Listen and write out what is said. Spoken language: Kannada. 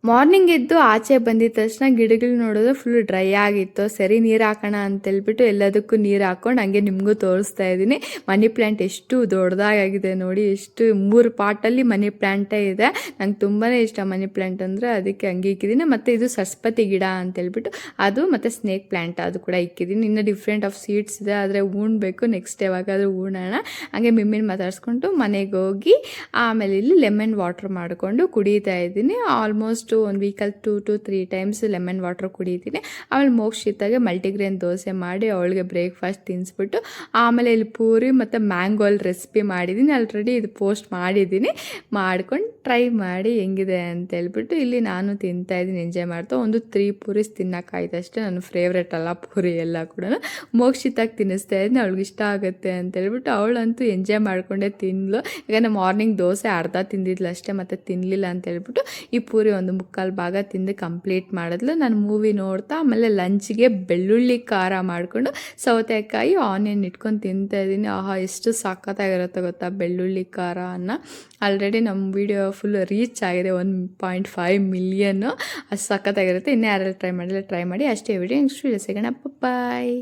ಮಾರ್ನಿಂಗ್ ಎದ್ದು ಆಚೆ ಬಂದಿದ ತಕ್ಷಣ ಗಿಡಗಳು ನೋಡಿದ್ರೆ ಫುಲ್ ಡ್ರೈ ಆಗಿತ್ತು. ಸರಿ ನೀರು ಹಾಕೋಣ ಅಂತೇಳ್ಬಿಟ್ಟು ಎಲ್ಲದಕ್ಕೂ ನೀರು ಹಾಕ್ಕೊಂಡು ಹಂಗೆ ನಿಮಗೂ ತೋರಿಸ್ತಾ ಇದ್ದೀನಿ. ಮನಿ ಪ್ಲ್ಯಾಂಟ್ ಎಷ್ಟು ದೊಡ್ಡದಾಗಿದೆ ನೋಡಿ, ಎಷ್ಟು 3 ಪಾಟಲ್ಲಿ ಮನಿ ಪ್ಲ್ಯಾಂಟೇ ಇದೆ. ನಂಗೆ ತುಂಬಾ ಇಷ್ಟ ಮನಿ ಪ್ಲ್ಯಾಂಟ್ ಅಂದರೆ, ಅದಕ್ಕೆ ಹಂಗೆ ಇಕ್ಕಿದ್ದೀನಿ. ಮತ್ತು ಇದು ಸರಸ್ವತಿ ಗಿಡ ಅಂತೇಳ್ಬಿಟ್ಟು ಅದು, ಮತ್ತು ಸ್ನೇಕ್ ಪ್ಲ್ಯಾಂಟ್ ಅದು ಕೂಡ ಇಕ್ಕಿದ್ದೀನಿ. ಇನ್ನು ಡಿಫ್ರೆಂಟ್ ಆಫ್ ಸೀಡ್ಸ್ ಇದೆ, ಆದರೆ ಉಣ್ಬೇಕು, ನೆಕ್ಸ್ಟ್ ಯಾವಾಗಾದರೂ ಉಣ್ಣೋಣ. ಹಂಗೆ ಮಿಮ್ಮಿನ ಮಾತಾಡಿಸ್ಕೊಂಡು ಮನೆಗೆ ಹೋಗಿ ಆಮೇಲೆ ಇಲ್ಲಿ ಲೆಮನ್ ವಾಟ್ರ್ ಮಾಡಿಕೊಂಡು ಕುಡಿತಾ ಇದ್ದೀನಿ. ಆಲ್ಮೋಸ್ಟ್ ಒಂದು ವೀಕಲ್ಲಿ 2 to 3 ಟೈಮ್ಸ್ ಲೆಮನ್ ವಾಟ್ರ್ ಕುಡಿತೀನಿ. ಆಮೇಲೆ ಮೋಕ್ಷಿತಾಗೆ ಮಲ್ಟಿಗ್ರೇನ್ ದೋಸೆ ಮಾಡಿ ಅವಳಿಗೆ ಬ್ರೇಕ್ಫಾಸ್ಟ್ ತಿನ್ನಿಸ್ಬಿಟ್ಟು ಆಮೇಲೆ ಇಲ್ಲಿ ಪೂರಿ ಮತ್ತು ಮ್ಯಾಂಗೋಲ್ ರೆಸಿಪಿ ಮಾಡಿದ್ದೀನಿ. ಆಲ್ರೆಡಿ ಇದು ಪೋಸ್ಟ್ ಮಾಡಿದ್ದೀನಿ. ಮಾಡ್ಕೊಂಡು ಟ್ರೈ ಮಾಡಿ ಹೆಂಗಿದೆ ಅಂತೇಳ್ಬಿಟ್ಟು ಇಲ್ಲಿ ನಾನು ತಿಂತಾಯಿದ್ದೀನಿ, ಎಂಜಾಯ್ ಮಾಡ್ತಾ. ಒಂದು 3 ಪೂರೀಸ್ ತಿನ್ನೋಕ್ಕಾಯ್ತು ಅಷ್ಟೇ. ನನ್ನ ಫೇವ್ರೇಟ್ ಅಲ್ಲ ಪೂರಿ ಎಲ್ಲ ಕೂಡ. ಮೋಕ್ಷಿತಾಗಿ ತಿನ್ನಿಸ್ತಾ ಇದ್ದೀನಿ, ಅವಳಿಗೆ ಇಷ್ಟ ಆಗುತ್ತೆ ಅಂತೇಳ್ಬಿಟ್ಟು. ಅವಳಂತೂ ಎಂಜಾಯ್ ಮಾಡಿಕೊಂಡೇ ತಿಂದ್ಲು. ಯಾಕಂದರೆ ಮಾರ್ನಿಂಗ್ ದೋಸೆ ಅರ್ಧ ತಿಂದಿದ್ಲು ಅಷ್ಟೇ, ಮತ್ತು ತಿನ್ನಲಿಲ್ಲ ಅಂತೇಳ್ಬಿಟ್ಟು ಈ ಪೂರಿ ಒಂದು 3/4 ಭಾಗ ತಿಂದು ಕಂಪ್ಲೀಟ್ ಮಾಡಿದ್ಲು. ನಾನು ಮೂವಿ ನೋಡ್ತಾ ಆಮೇಲೆ ಲಂಚ್ಗೆ ಬೆಳ್ಳುಳ್ಳಿ ಖಾರ ಮಾಡಿಕೊಂಡು ಸೌತೆಕಾಯಿ ಆನಿಯನ್ ಇಟ್ಕೊಂಡು ತಿಂತಾಯಿದ್ದೀನಿ. ಆಹಾ, ಎಷ್ಟು ಸಖತ್ತಾಗಿರುತ್ತೆ ಗೊತ್ತಾ ಬೆಳ್ಳುಳ್ಳಿ ಖಾರ ಅನ್ನ. ಆಲ್ರೆಡಿ ನಮ್ಮ ವಿಡಿಯೋ ಫುಲ್ ರೀಚ್ ಆಗಿದೆ, 1.5 ಮಿಲಿಯನ್ನು. ಅಷ್ಟು ಸಖತ್ತಾಗಿರುತ್ತೆ. ಇನ್ನೂ ಯಾರೆಲ್ಲ ಟ್ರೈ ಮಾಡಿಲ್ಲ ಟ್ರೈ ಮಾಡಿ. ಅಷ್ಟೇ ವಿಡಿಯೋ. ನೆಕ್ಸ್ಟ್ ವಿಡಿಯೋ ಸಿಗೋಣ. ಬಾಯ್.